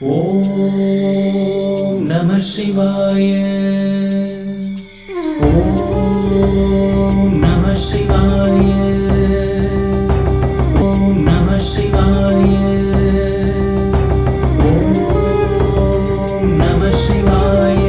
ஓம் நம சிவாய. ஓம் நம சிவாய. ஓம் நம சிவாய. ஓம் நம சிவாய.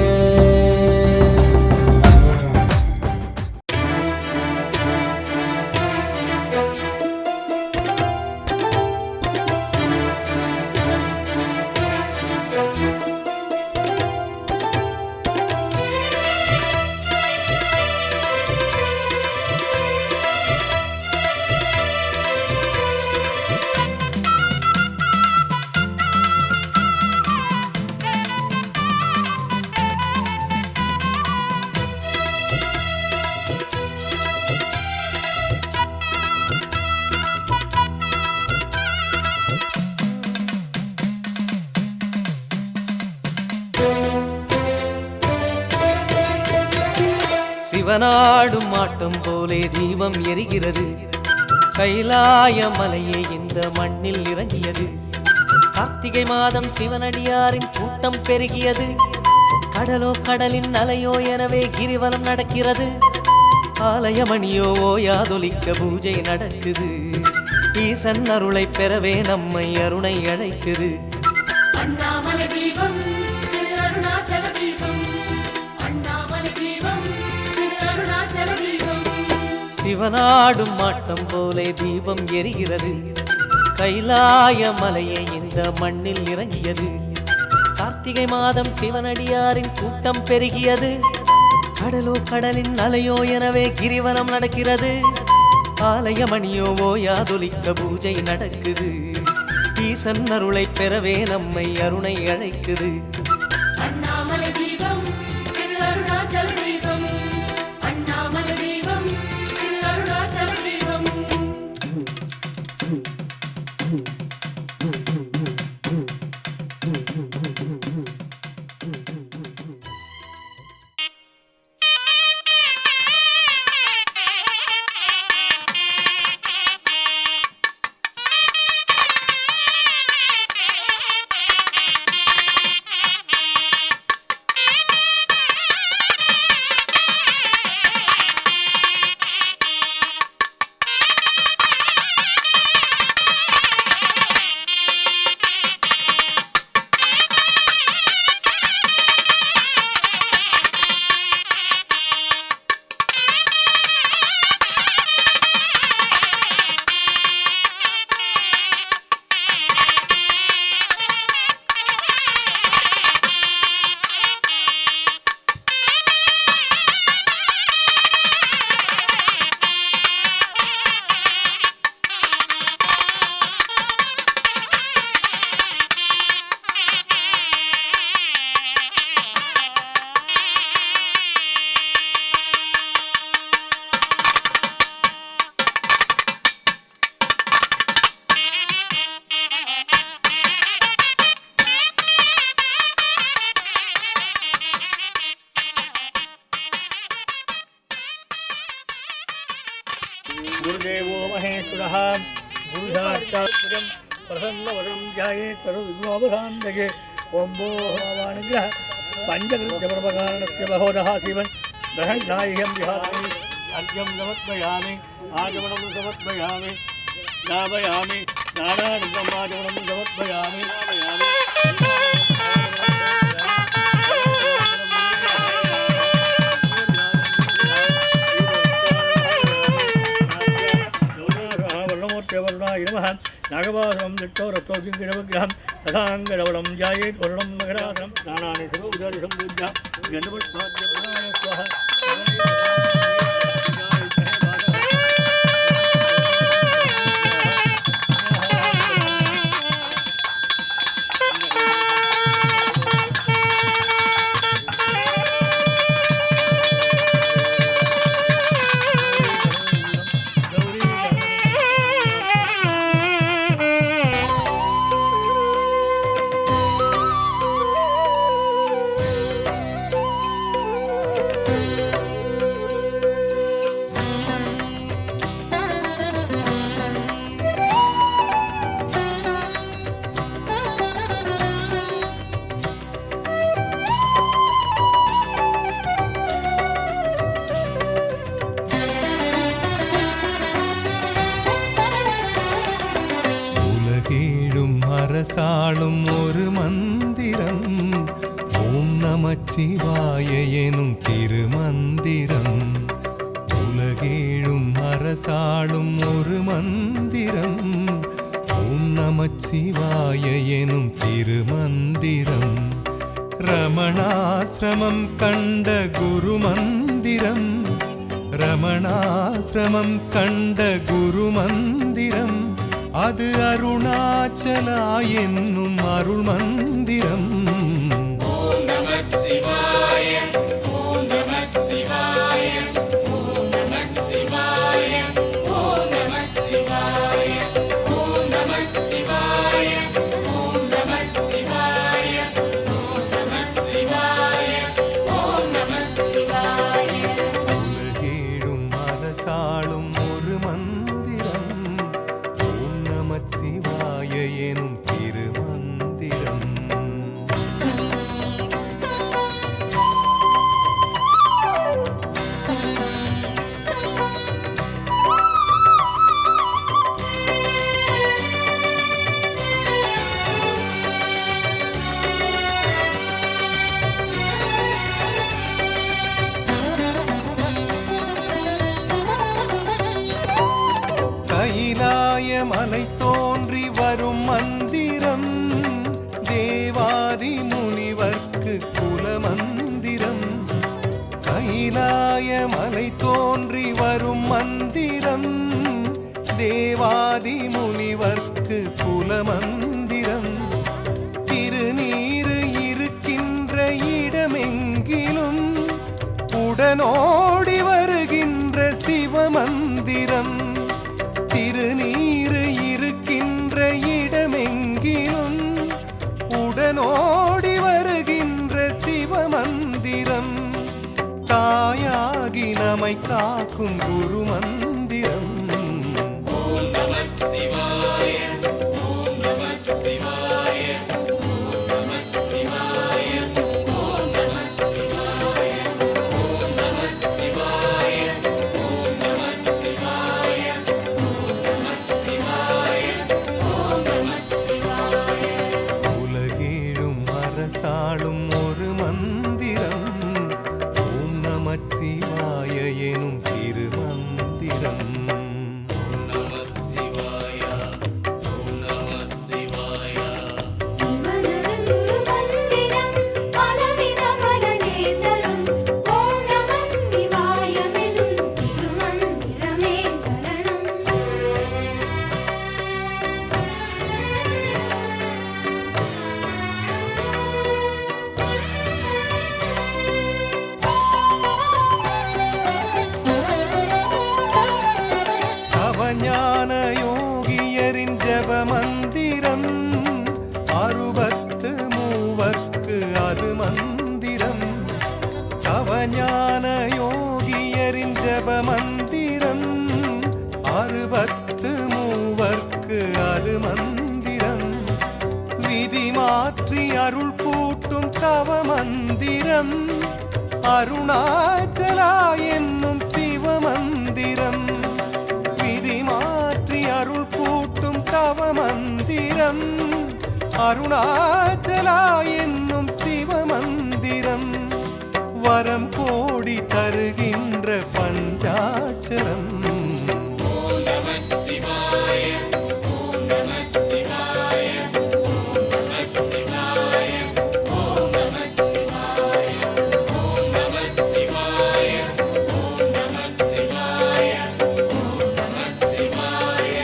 சிவனாடும் ஆட்டம் போலே தீபம் எரிகிறது. கைலாய மலையே இந்த மண்ணில் இறங்கியது. கார்த்திகை மாதம் சிவனடியாரின் கூட்டம் பெருகியது. கடலோ கடலின் அலையோ எனவே கிரிவலம் நடக்கிறது. ஆலயமணியோ ஓயாதொலிக்க பூஜை நடக்குது. ஈசன் அருளை பெறவே நம்மை அருணை அழைக்குது. அண்ணாமலை தீபம் திரு அருணாச்சல தீபம். அண்ணாமலை தீபம் திரு அருணாச்சல தீபம். சிவனாடும் ஆட்டம் போலே தீபம் எரிகிறது. கைலாய மலையே இந்த மண்ணில் இறங்கியது. கார்த்திகை மாதம் சிவனடியாரின் கூட்டம் பெருகியது. கடலோ கடலின் அலையோ எனவே கிரிவலம் நடக்கிறது. ஆலயமணியோ ஓயாதொலிக்க பூஜை நடக்குது. ஈசன் அருளை பெறவே நம்மை அருணை அழைக்குது. அண்ணாமலை தீபம் திரு அருணாச்சல தீபம். அண்ணாமலை தீபம் திரு அருணாச்சல தீபம். गुरुदेवो महेश्वरः गुरुसाक्षात् प्रसन्नवरं ध्यायेत् सर्वविघ्नोपशान्तये। ओं भो हवानुग्रह पञ्चकृत्यपरपकारणस्य बहोदः शिवन् दहनाय्यं विहारामि अर्घ्यं समर्पयामि आचमनं समर्पयामि दापयामि नारायणं आचमनं समर्पयामि नमः। नागवासं दृष्टो रथोगिरवग्रहं तथाङ्गरवलं जायेत् वरुणं मकरासं नानानि सर्वोदरं पूज्य गन्धपुष्पाद्यप्राय स्वाहा। நமச்சிவாய எனும் திருமந்திரம் உலகேழும் அரசாளும் ஒரு மந்திரம். ஓம் நமச்சிவாய எனும் திருமந்திரம் ரமணாசிரமம் கண்ட குரு மந்திரம். ரமணாசிரமம் கண்ட குரு மந்திரம் அது அருணாச்சலா என்னும் அருள் மந்திரம். ஓம் நமः சிவாய ஓம் நமः சிவாய ஓம் நமः சிவாய ஓம் நமः சிவாய ஓம் நமः சிவாய ஓம் நமः சிவாய ஓம் நமः சிவாய ஓம் நமः சிவாய. உலகேழும் அரசாளும் ஒரு மந்திரம் ஓம் நமச்சிவாய எனும் திருமந்திரம். கைலாய மலை தோன்றி வரும் மந்திரம் தேவாதி முனிவர்க்கு குல மந்திரம். கைலாய மலை தோன்றி வரும் மந்திரம் தேவாதி முனிவர்க்கு குல மந்திரம். திருநீறு இருக்கின்ற இடமெங்கிலும் உடனோடி வருகின்ற சிவமந்திரம். திருநீறு இருக்கின்ற இடமெங்கிலும் உடனோடி வருகின்ற சிவமந்திரம். தாயாகி நம்மை காக்கும் குரு மந்திரம். ஓம் நமः சிவாய ஓம் நமः சிவாய ஓம் நமः சிவாய ஓம் நமः சிவாய ஓம் நமः சிவாய ஓம் நமः சிவாய ஓம் நமः சிவாய ஓம் நமः சிவாய. உலகேழும் அரசாளும் ஒரு மந்திரம் ஓம் நமச்சிவாய எனும் திருமந்திரம். சிவனது குருமந்திரம் பலவித பலனே தரும். ஓம் நமः சிவாயமெனும் திருமந்திரமே சரணம். அவஞான யோகியரின் ஜப மந்திரம் அறுபத்து மூவர்க்கு அது மந்திரம். அவஞான யோகியரின் ஜப மந்திரம் அறுபத்து மூவர்க்கு அது மந்திரம். விதி மாற்றி அருள் கூட்டும் தவ மந்திரம் அருணாச்சலா என்னும் சிவமந்திரம். விதி மாற்றி அருள் கூட்டும் தவ மந்திரம் அருணாச்சலா என்னும் சிவமந்திரம். வரம் கோடி தருகின்ற பஞ்சாட்சரம். ஓம் நமः சிவாய ஓம் நமः சிவாய ஓம் நமः சிவாய ஓம் நமः சிவாய ஓம் நமः சிவாய ஓம் நமः சிவாய ஓம் நமः சிவாய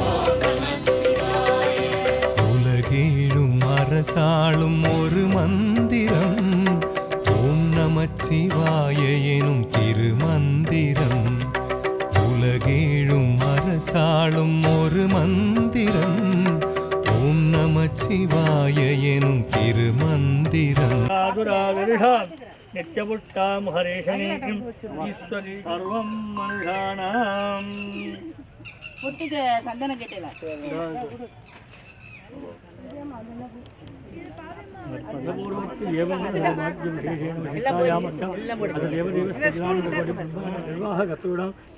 ஓம் நமः சிவாய. உலகேழும் அரசாளும் ஒரு மந்திரம் ஓம் நமச்சிவாய எனும் திருமந்திரம். உலகேழும் அரசாளும் ஒரு மந்திரம் ஓம் நமச்சிவாய எனும் திருமந்திரம். ராதுராவிருஷாம் நித்யபுட்டாம் ஹரேஷணீம் ஈஸ்வரி சர்வம் மனுஷானாம். ಒಟ್ಟಿಗೆ ಸಂಧಾನ ಕೆಟ್ಟಿಲ್ಲ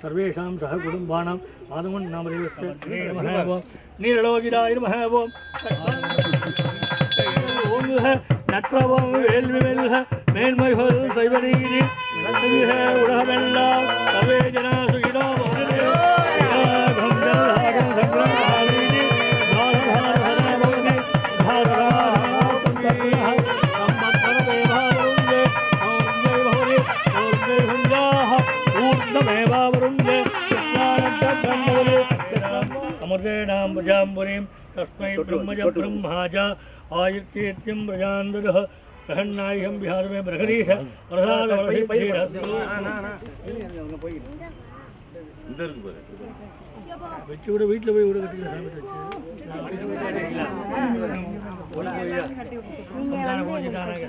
सर्वेषां सह कुटुम्बानां आदमन्नामदेवस्य नीरलोकिराय नमः ओम नट्रवं वेल्विवेल्ह மேன்மைகள் செய்வதீதி உலகமெல்லாம் சர்வே ஜனா சுகினோ பவனே யாகம் ஜலாகம் சங்கராமீதி தாரதாரதா பவனே தாரதாரதா சம்பத்வரதே பாவருஞ்சே ஔர்ஜே பவனே ஔர்ஜே ஹுஞ்சாஹ ஊர்தமேவாவருஞ்சே யஜ்ஞானச்சக்ரமவலே அமர்தேனாம் பிரஜாம்புரீம் தஸ்மை பிரம்மஜ பிரம்மாஜ ஆயுர்கீர்த்தியம் பிரஜாந்தரः பிரகன்னாயம் விஹாரமே பிரகதீஷ பிரசாத வளசித்தீரஸ்து வச்சு விட வீட்டில் போய் விட கட்டிக்கிற சாமி சந்தான போச்சுட்டானாங்க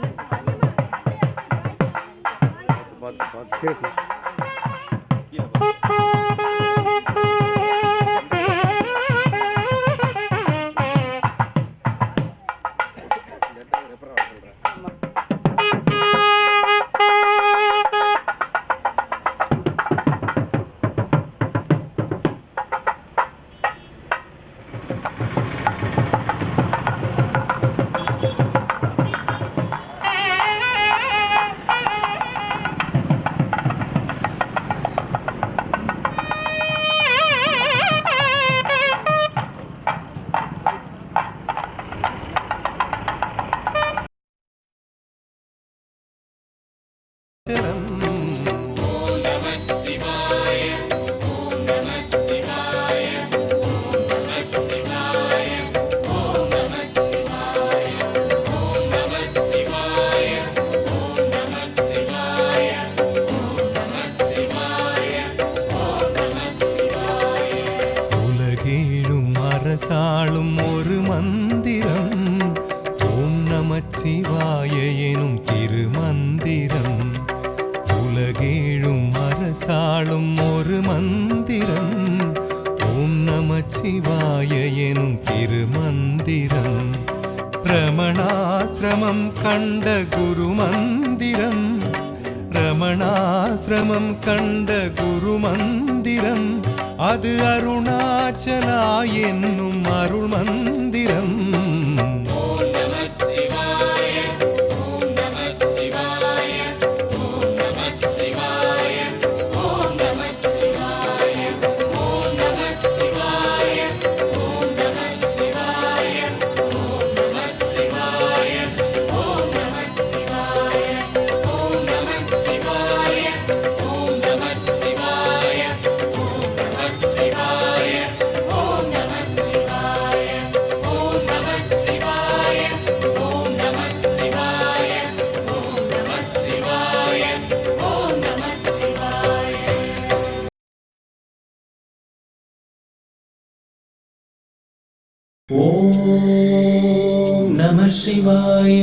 உலகேழும் அரசாளும் ஒரு மந்திரம் ஓம் நமச்சிவாய எனும் திருமந்திரம். உலகேழும் அரசாளும் ஒரு மந்திரம் ஓம் நமச்சிவாய எனும் திருமந்திரம். ரமணாசிரமம் கண்ட குரு மந்திரம், ரமணாசிரமம் கண்ட குரு மந்திரம், அது அருணாச்சலா என்னும் அருள் மந்திரம். ॐ नमः शिवाय